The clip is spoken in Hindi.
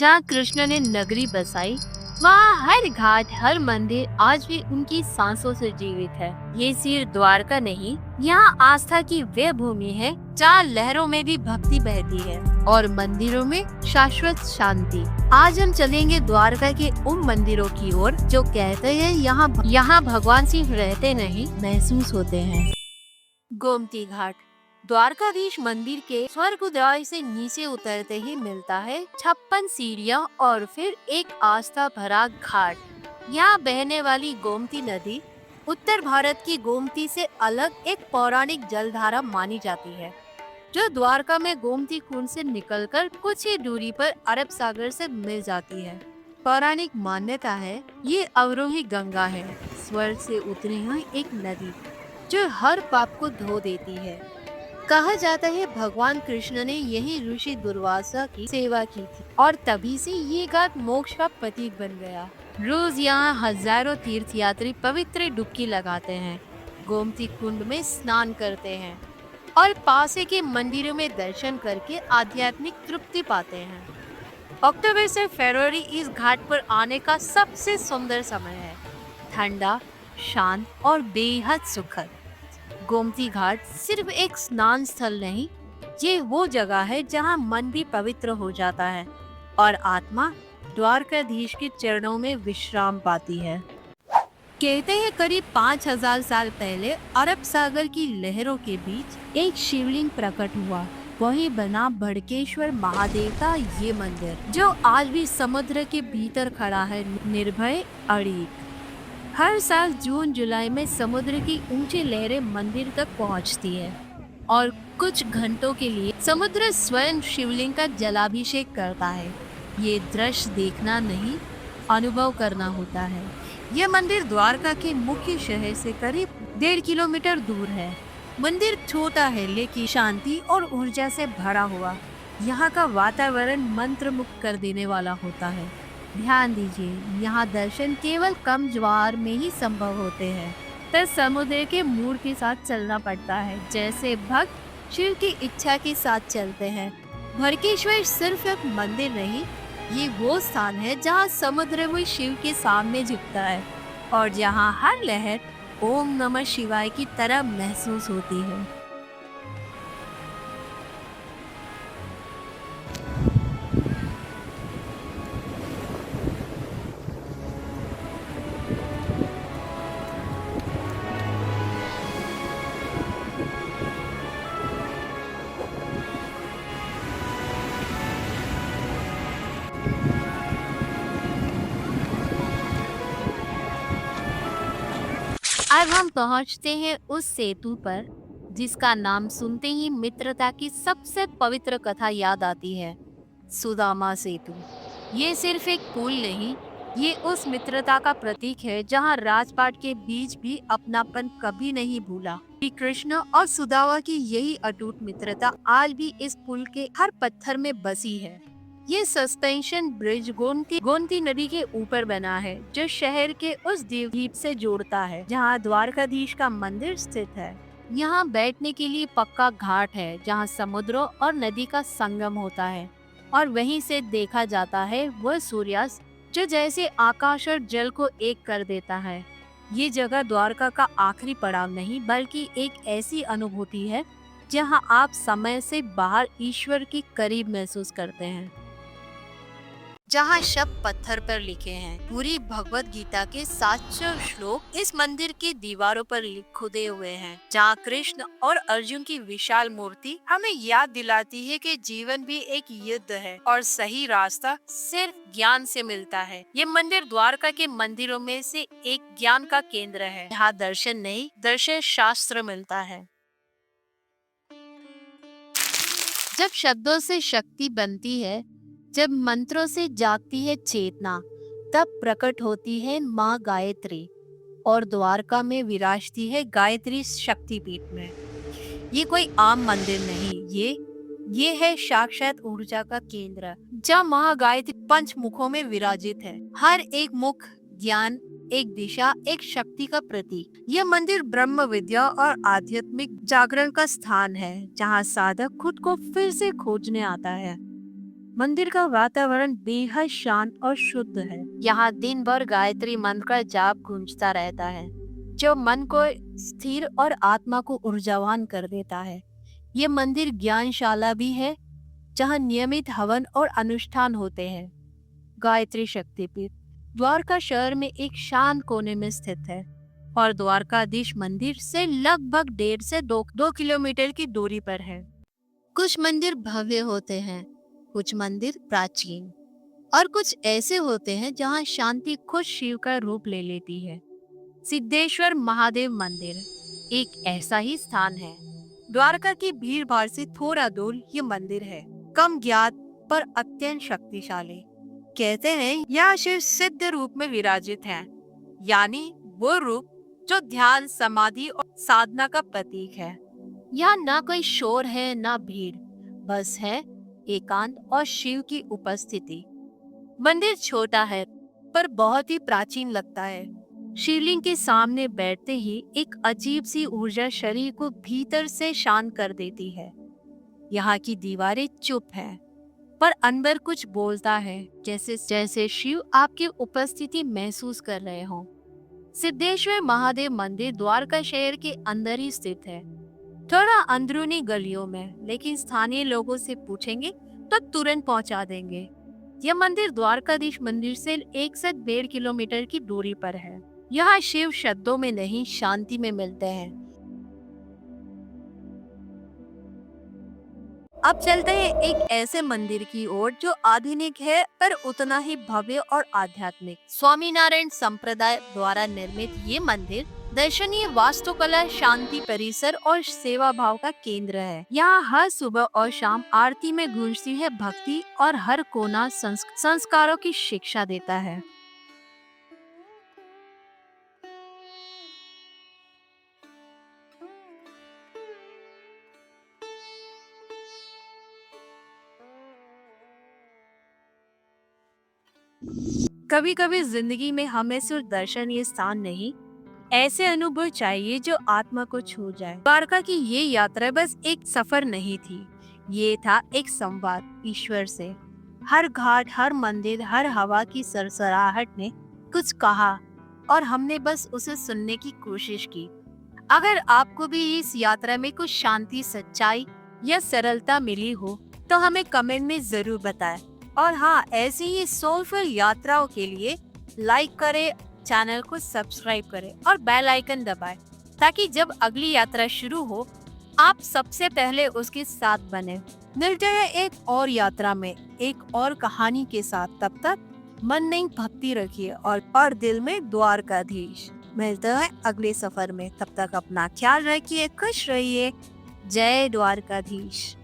जहाँ कृष्ण ने नगरी बसाई, वहाँ हर घाट, हर मंदिर आज भी उनकी सांसों से जीवित है। ये सिर्फ द्वारका नहीं, यहाँ आस्था की वे भूमि है जहाँ लहरों में भी भक्ति बहती है और मंदिरों में शाश्वत शांति। आज हम चलेंगे द्वारका के उन मंदिरों की ओर जो कहते हैं यहाँ भगवान सिर्फ रहते नहीं, महसूस होते हैं। गोमती घाट द्वारकाधीश मंदिर के स्वर्गद्वार से नीचे उतरते ही मिलता है 56 सीढ़ियां और फिर एक आस्था भरा घाट। यहाँ बहने वाली गोमती नदी उत्तर भारत की गोमती से अलग एक पौराणिक जलधारा मानी जाती है, जो द्वारका में गोमती कुंड से निकलकर कुछ ही दूरी पर अरब सागर से मिल जाती है। पौराणिक मान्यता है ये अवरोही गंगा है, स्वर्ग से उतरी हुई एक नदी जो हर पाप को धो देती है। कहा जाता है भगवान कृष्ण ने यही ऋषि दुर्वासा की सेवा की थी और तभी से ये घाट मोक्ष का प्रतीक बन गया। रोज यहाँ हजारों तीर्थयात्री पवित्र डुबकी लगाते हैं, गोमती कुंड में स्नान करते हैं और पास के मंदिरों में दर्शन करके आध्यात्मिक तृप्ति पाते हैं। अक्टूबर से फरवरी इस घाट पर आने का सबसे सुंदर समय है, ठंडा, शांत और बेहद सुखद। गोमती घाट सिर्फ एक स्नान स्थल नहीं, ये वो जगह है जहाँ मन भी पवित्र हो जाता है और आत्मा द्वारकाधीश के चरणों में विश्राम पाती है। कहते हैं करीब 5000 साल पहले अरब सागर की लहरों के बीच एक शिवलिंग प्रकट हुआ। वही बना भड़केश्वर महादेव का ये मंदिर, जो आज भी समुद्र के भीतर खड़ा है, निर्भय अड़िग। हर साल जून जुलाई में समुद्र की ऊंची लहरें मंदिर तक पहुंचती है और कुछ घंटों के लिए समुद्र स्वयं शिवलिंग का जलाभिषेक करता है। ये दृश्य देखना नहीं, अनुभव करना होता है। यह मंदिर द्वारका के मुख्य शहर से करीब 1.5 किलोमीटर दूर है। मंदिर छोटा है लेकिन शांति और ऊर्जा से भरा हुआ। यहाँ का वातावरण मंत्रमुग्ध कर देने वाला होता है। ध्यान दीजिए, यहाँ दर्शन केवल कम ज्वार में ही संभव होते हैं, तो समुद्र के मूड के साथ चलना पड़ता है, जैसे भक्त शिव की इच्छा के साथ चलते हैं। भड़केश्वर सिर्फ एक मंदिर नहीं, ये वो स्थान है जहाँ समुद्र में शिव के सामने झुकता है और जहाँ हर लहर ओम नमः शिवाय की तरह महसूस होती है। अब हम पहुंचते हैं उस सेतु पर जिसका नाम सुनते ही मित्रता की सबसे पवित्र कथा याद आती है, सुदामा सेतु। ये सिर्फ एक पुल नहीं, ये उस मित्रता का प्रतीक है जहां राजपाट के बीच भी अपनापन कभी नहीं भूला। श्री कृष्ण और सुदामा की यही अटूट मित्रता आज भी इस पुल के हर पत्थर में बसी है। ये सस्पेंशन ब्रिज गोमती नदी के ऊपर बना है, जो शहर के उस द्वीप से जोड़ता है जहाँ द्वारकाधीश का मंदिर स्थित है। यहाँ बैठने के लिए पक्का घाट है जहाँ समुद्र और नदी का संगम होता है और वहीं से देखा जाता है वह सूर्यास्त, जो जैसे आकाश और जल को एक कर देता है। ये जगह द्वारका का आखिरी पड़ाव नहीं, बल्कि एक ऐसी अनुभूति है जहाँ आप समय से बाहर ईश्वर के करीब महसूस करते हैं। जहाँ शब्द पत्थर पर लिखे हैं, पूरी भगवत गीता के 700 श्लोक इस मंदिर की दीवारों पर खुदे हुए हैं। जहाँ कृष्ण और अर्जुन की विशाल मूर्ति हमें याद दिलाती है कि जीवन भी एक युद्ध है और सही रास्ता सिर्फ ज्ञान से मिलता है। ये मंदिर द्वारका के मंदिरों में से एक ज्ञान का केंद्र है। यहाँ दर्शन नहीं, दर्शन शास्त्र मिलता है। जब शब्दों से शक्ति बनती है, जब मंत्रों से जागती है चेतना, तब प्रकट होती है माँ गायत्री और द्वारका में विराजती है गायत्री शक्तिपीठ में। ये कोई आम मंदिर नहीं, ये है साक्षात ऊर्जा का केंद्र, जहाँ माँ गायत्री पंच मुखों में विराजित है। हर एक मुख ज्ञान, एक दिशा, एक शक्ति का प्रतीक। यह मंदिर ब्रह्म विद्या और आध्यात्मिक जागरण का स्थान है, जहाँ साधक खुद को फिर से खोजने आता है। मंदिर का वातावरण बेहद शांत और शुद्ध है। यहाँ दिन भर गायत्री मंत्र का जाप गूंजता रहता है, जो मन को स्थिर और आत्मा को ऊर्जावान कर देता है। ये मंदिर ज्ञानशाला भी है, जहाँ नियमित हवन और अनुष्ठान होते हैं। गायत्री शक्तिपीठ द्वारका शहर में एक शांत कोने में स्थित है और द्वारकाधीश मंदिर से लगभग 1.5 से 2 किलोमीटर की दूरी पर है। कुछ मंदिर भव्य होते हैं, कुछ मंदिर प्राचीन और कुछ ऐसे होते हैं जहाँ शांति खुद शिव का रूप ले लेती है। सिद्धेश्वर महादेव मंदिर एक ऐसा ही स्थान है। द्वारका की भीड़ भाड़ से थोड़ा दूर ये मंदिर है। कम ज्ञात पर अत्यंत शक्तिशाली। कहते हैं यह शिव सिद्ध रूप में विराजित है, यानी वो रूप जो ध्यान, समाधि और साधना का प्रतीक है। यहाँ ना कोई शोर है ना भीड़, बस है एकांत और शिव की उपस्थिति। मंदिर छोटा है पर बहुत ही प्राचीन लगता है। शिवलिंग के सामने बैठते ही एक अजीब सी ऊर्जा शरीर को भीतर से शांत कर देती है। यहाँ की दीवारें चुप हैं, पर अंदर कुछ बोलता है, जैसे जैसे शिव आपकी उपस्थिति महसूस कर रहे हो। सिद्धेश्वर महादेव मंदिर द्वारका शहर के अंदर ही स्थित है, थोड़ा अंदरूनी गलियों में, लेकिन स्थानीय लोगों से पूछेंगे तो तुरंत पहुंचा देंगे। यह मंदिर द्वारकाधीश मंदिर से 1 से 1.5 किलोमीटर की दूरी पर है। यहाँ शिव शब्दों में नहीं, शांति में मिलते हैं। अब चलते हैं एक ऐसे मंदिर की ओर जो आधुनिक है पर उतना ही भव्य और आध्यात्मिक। स्वामीनारायण संप्रदाय द्वारा निर्मित ये मंदिर दर्शनीय वास्तुकला, शांति परिसर और सेवा भाव का केंद्र है। यहाँ हर सुबह और शाम आरती में गूंजती है भक्ति और हर कोना संस्कारों की शिक्षा देता है। कभी कभी जिंदगी में हमें सिर्फ दर्शनीय स्थान नहीं, ऐसे अनुभव चाहिए जो आत्मा को छू जाए। द्वारका की ये यात्रा बस एक सफर नहीं थी, ये था एक संवाद ईश्वर से। हर घाट, हर मंदिर, हर हवा की सरसराहट ने कुछ कहा और हमने बस उसे सुनने की कोशिश की। अगर आपको भी इस यात्रा में कुछ शांति, सच्चाई या सरलता मिली हो तो हमें कमेंट में जरूर बताएं। और हाँ, ऐसी ही सोलफुल यात्राओं के लिए लाइक करें, चैनल को सब्सक्राइब करें और बेल आइकन दबाएं, ताकि जब अगली यात्रा शुरू हो आप सबसे पहले उसके साथ बने। मिलते हैं एक और यात्रा में, एक और कहानी के साथ। तब तक मन नहीं, भक्ति रखिए और दिल में द्वारकाधीश। मिलते हैं अगले सफर में। तब तक अपना ख्याल रखिए, खुश रहिए। जय द्वारकाधीश।